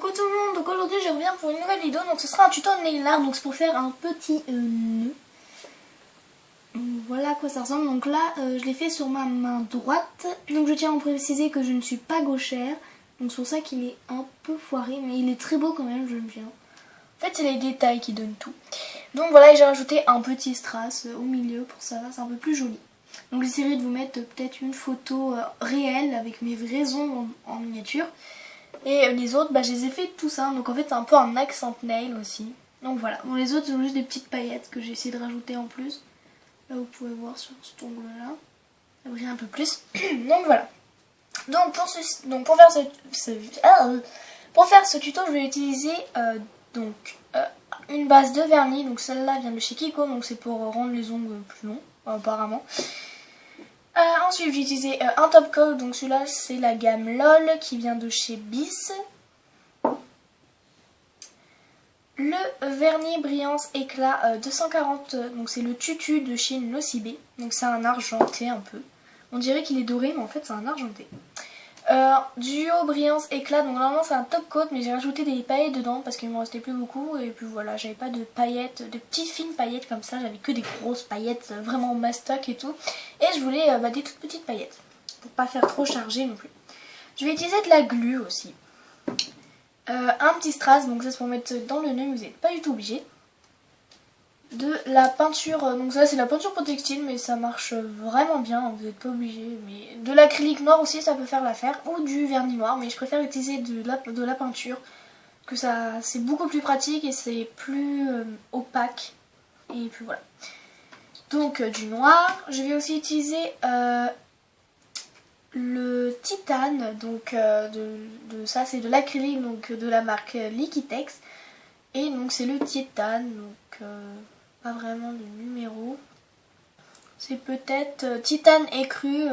coucou tout le monde, donc aujourd'hui je reviens pour une nouvelle vidéo, donc ce sera un tuto de nail art, donc c'est pour faire un petit nœud. Voilà à quoi ça ressemble, donc là je l'ai fait sur ma main droite, donc je tiens à préciser que je ne suis pas gauchère, donc c'est pour ça qu'il est un peu foiré, mais il est très beau quand même, j'aime bien. En fait c'est les détails qui donnent tout. Donc voilà, et j'ai rajouté un petit strass au milieu pour ça, c'est un peu plus joli. Donc j'essaierai de vous mettre peut-être une photo réelle avec mes vrais ongles en miniature. Et les autres, je les ai fait tout ça. Donc en fait c'est un peu un accent nail aussi. Donc voilà. Bon, les autres sont juste des petites paillettes que j'ai essayé de rajouter en plus. Là vous pouvez voir sur cet ongle là. Ça brille un peu plus. Donc voilà. Donc pour faire ce tuto je vais utiliser une base de vernis. Donc celle-là vient de chez Kiko. Donc c'est pour rendre les ongles plus longs apparemment. Ensuite j'ai utilisé un top coat, donc celui-là c'est la gamme LOL qui vient de chez Bis. Le vernis brillance éclat 240, donc c'est le tutu de chez Nocibé, donc c'est un argenté un peu. On dirait qu'il est doré mais en fait c'est un argenté. Duo brillance éclat, donc normalement c'est un top coat mais j'ai rajouté des paillettes dedans parce qu'il me restait plus beaucoup et puis voilà, j'avais pas de paillettes, de petites fines paillettes comme ça, j'avais que des grosses paillettes vraiment mastoc et tout, et je voulais des toutes petites paillettes pour pas faire trop chargé non plus. Je vais utiliser de la glu aussi, un petit strass, donc ça c'est pour mettre dans le nœud mais vous n'êtes pas du tout obligé. De la peinture, donc ça c'est la peinture pour textile mais ça marche vraiment bien, vous n'êtes pas obligé, mais de l'acrylique noir aussi ça peut faire l'affaire, ou du vernis noir, mais je préfère utiliser de la peinture, que ça c'est beaucoup plus pratique et c'est plus opaque, et puis voilà. Donc du noir, je vais aussi utiliser le titane, donc ça c'est de l'acrylique, donc de la marque Liquitex, et donc c'est le titane, donc pas vraiment de numéro. C'est peut-être titane écru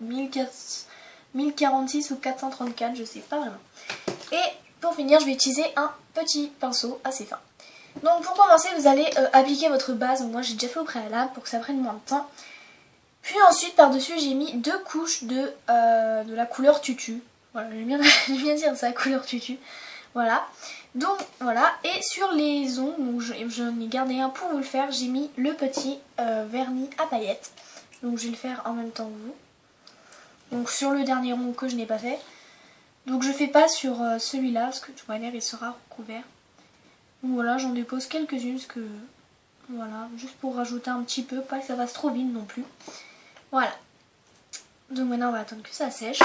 1046 ou 434, je sais pas vraiment. Et pour finir, je vais utiliser un petit pinceau assez fin. Donc pour commencer, vous allez appliquer votre base. Donc moi j'ai déjà fait au préalable pour que ça prenne moins de temps. Puis ensuite, par-dessus, j'ai mis 2 couches de la couleur tutu. Voilà, j'aime bien dire ça, couleur tutu. Voilà. Donc voilà, et sur les ongles, j'en ai gardé un pour vous le faire, j'ai mis le petit vernis à paillettes. Donc je vais le faire en même temps que vous. Donc sur le dernier ongle que je n'ai pas fait. Donc je fais pas sur celui-là, parce que de toute manière il sera recouvert. Donc voilà, j'en dépose quelques-unes, parce que voilà, juste pour rajouter un petit peu, pas que ça fasse trop vide non plus. Voilà. Donc maintenant on va attendre que ça sèche.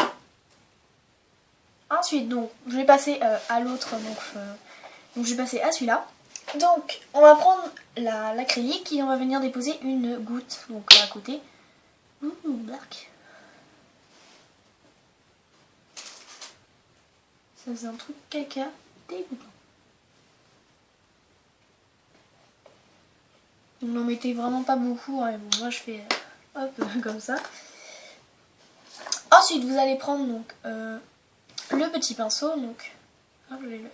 Ensuite, donc, je vais passer à l'autre, donc je vais passer à celui-là. Donc, on va prendre l'acrylique et on va venir déposer une goutte, donc à côté. Black. Ça faisait un truc caca dégoûtant. Donc, n'en mettez vraiment pas beaucoup, hein, bon, moi je fais hop, comme ça. Ensuite, vous allez prendre donc le petit pinceau, donc hop, je vais le...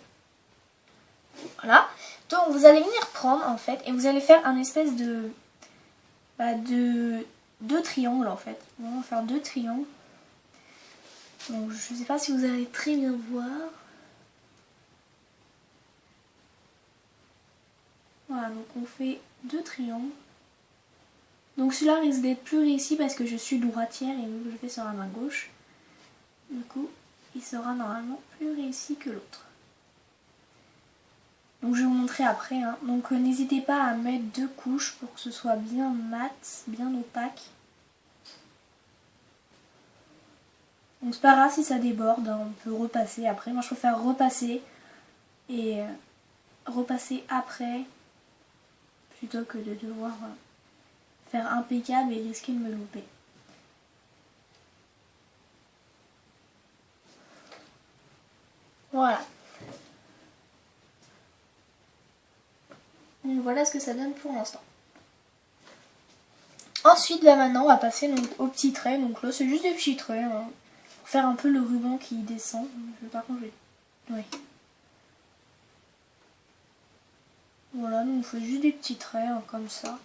Voilà. Donc vous allez venir prendre en fait et vous allez faire un espèce de deux triangles en fait. On va faire 2 triangles. Donc je sais pas si vous allez très bien voir. Voilà, donc on fait 2 triangles. Donc celui-là risque d'être plus réussi parce que je suis droitière et je le fais sur la main gauche. Du coup, il sera normalement plus réussi que l'autre. Donc je vais vous montrer après, hein. Donc n'hésitez pas à mettre 2 couches pour que ce soit bien mat, bien opaque. Donc c'est pas grave si ça déborde, hein, on peut repasser après. Moi je préfère repasser et repasser après plutôt que de devoir faire impeccable et risquer de me louper. Voilà. Donc voilà ce que ça donne pour l'instant. Ensuite là maintenant on va passer donc aux petits traits. Donc là c'est juste des petits traits, hein, pour faire un peu le ruban qui descend. Par contre je vais... Oui. Voilà, donc on fait juste des petits traits, hein, comme ça.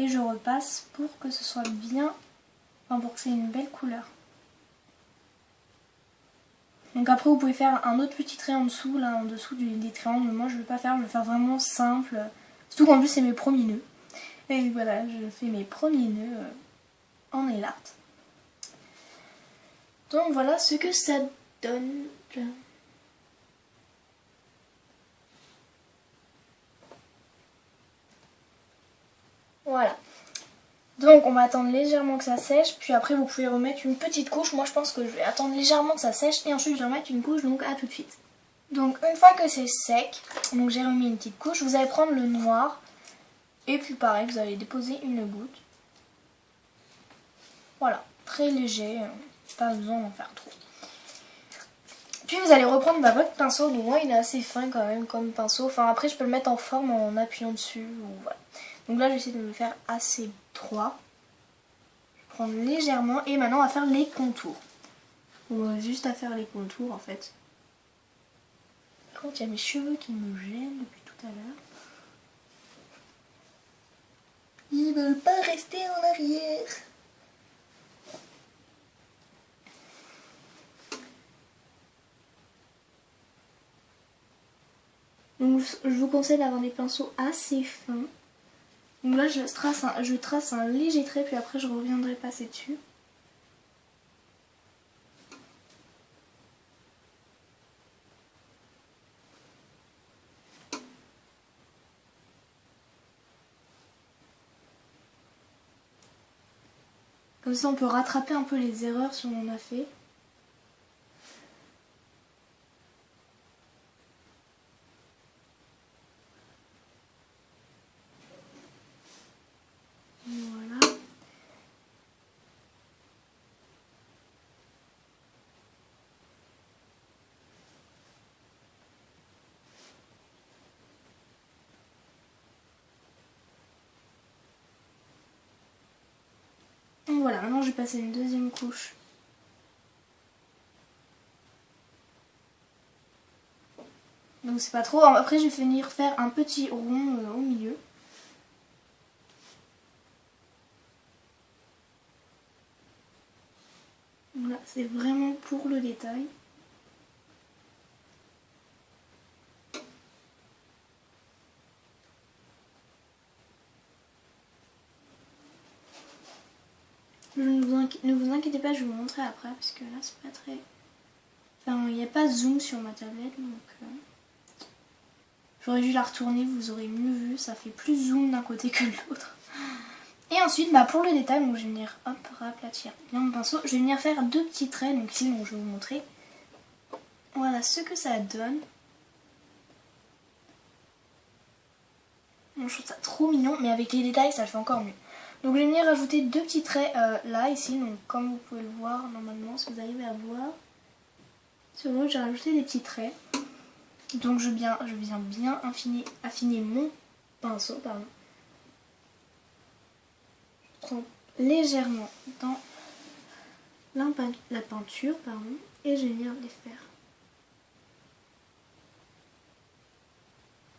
et je repasse pour que ce soit bien, enfin pour que c'est une belle couleur. Donc après vous pouvez faire un autre petit trait en dessous, là en dessous des triangles, mais moi je ne vais pas faire, je vais faire vraiment simple. Surtout qu'en plus c'est mes premiers nœuds. Et voilà, je fais mes premiers nœuds en nail art. Donc voilà ce que ça donne. Voilà. Donc on va attendre légèrement que ça sèche, puis après vous pouvez remettre une petite couche. Moi je pense que je vais attendre légèrement que ça sèche et ensuite je vais remettre une couche, donc à tout de suite. Donc une fois que c'est sec, donc j'ai remis une petite couche, vous allez prendre le noir et puis pareil vous allez déposer une goutte. Voilà, très léger, pas besoin d'en faire trop. Puis vous allez reprendre votre pinceau, donc moi il est assez fin quand même comme pinceau, enfin après je peux le mettre en forme en appuyant dessus, ou voilà. Donc là j'essaie de me faire assez droit. Je vais prendre légèrement et maintenant on va faire les contours. On a juste à faire les contours en fait. Quand il y a mes cheveux qui me gênent depuis tout à l'heure. Ils veulent pas rester en arrière. Donc je vous conseille d'avoir des pinceaux assez fins. Donc là je trace un léger trait puis après je reviendrai passer dessus. Comme ça on peut rattraper un peu les erreurs si on en a fait. Voilà. Donc voilà, maintenant je vais passer une deuxième couche. Donc c'est pas trop. Après je vais venir faire un petit rond au milieu. Voilà, c'est vraiment pour le détail. Ne vous inquiétez pas, je vais vous montrer après, parce que là c'est pas très... Enfin, il n'y a pas de zoom sur ma tablette, donc... J'aurais dû la retourner, vous aurez mieux vu, ça fait plus zoom d'un côté que de l'autre. Et ensuite, pour le détail, donc, je vais venir hop, raplatir bien mon pinceau. Je vais venir faire deux petits traits, donc ici, je vais vous montrer. Voilà ce que ça donne. Je trouve ça trop mignon, mais avec les détails, ça le fait encore mieux. Donc je vais venir rajouter deux petits traits là, ici, donc comme vous pouvez le voir normalement, si vous arrivez à voir. Sur l'autre, j'ai rajouté des petits traits. Donc je viens bien affiner mon pinceau, pardon. Je trempe légèrement dans la peinture, pardon, et je vais venir les faire.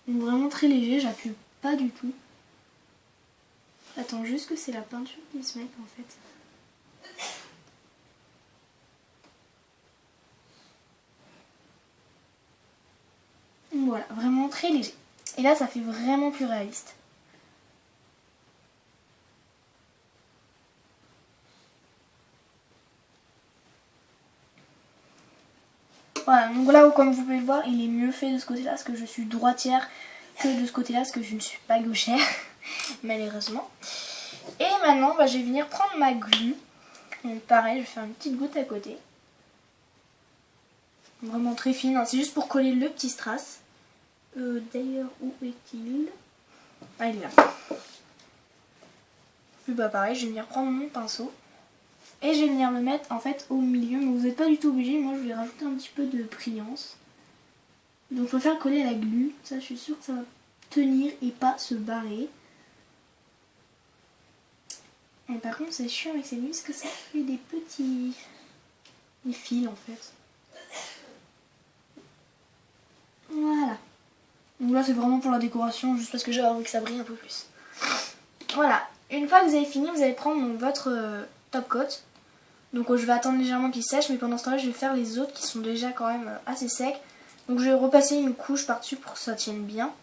Donc vraiment très léger, j'appuie pas du tout. J'attends juste que c'est la peinture qui se mette en fait. Voilà, vraiment très léger. Et là ça fait vraiment plus réaliste. Voilà, donc là comme vous pouvez le voir, il est mieux fait de ce côté-là, parce que je suis droitière, que de ce côté-là, parce que je ne suis pas gauchère, malheureusement. Et maintenant, je vais venir prendre ma glu. Donc pareil, je vais faire une petite goutte à côté. Vraiment très fine, hein. C'est juste pour coller le petit strass. D'ailleurs, où est-il? Ah, il est là. Puis pareil, je vais venir prendre mon pinceau. Et je vais venir le mettre en fait au milieu, mais vous n'êtes pas du tout obligé. Moi, je vais rajouter un petit peu de brillance. Donc, je vais faire coller la glu. Ça, je suis sûre que ça va tenir et pas se barrer. Et par contre, c'est chiant avec ces glues parce que ça fait des petits fils en fait. Voilà. Donc là, c'est vraiment pour la décoration, juste parce que j'ai envie que ça brille un peu plus. Voilà. une fois que vous avez fini, vous allez prendre donc, votre top coat. Donc je vais attendre légèrement qu'il sèche, mais pendant ce temps-là, je vais faire les autres qui sont déjà quand même assez secs. Donc je vais repasser une couche par-dessus pour que ça tienne bien.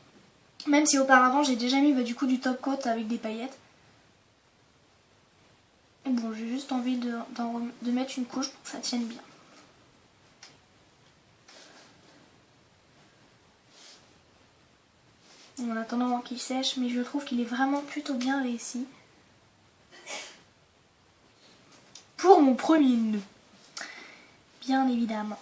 Même si auparavant j'ai déjà mis du coup du top coat avec des paillettes. Et bon, j'ai juste envie de mettre une couche pour que ça tienne bien. En attendant qu'il sèche, mais je trouve qu'il est vraiment plutôt bien réussi. Pour mon premier nœud. Bien évidemment.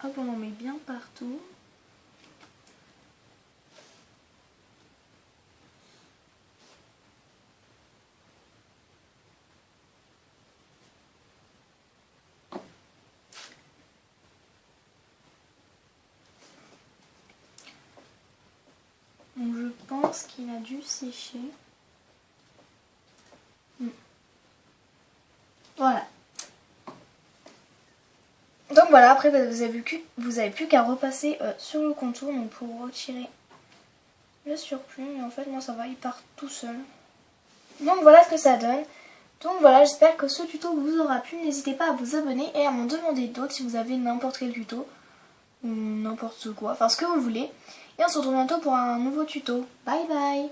Hop, on en met bien partout. Donc je pense qu'il a dû sécher. Voilà. Donc voilà, après vous avez plus qu'à repasser sur le contour donc pour retirer le surplus. Mais en fait moi ça va, il part tout seul. Donc voilà ce que ça donne. Donc voilà, j'espère que ce tuto vous aura plu. N'hésitez pas à vous abonner et à m'en demander d'autres si vous avez n'importe quel tuto. Ou n'importe quoi, enfin ce que vous voulez. Et on se retrouve bientôt pour un nouveau tuto. Bye bye.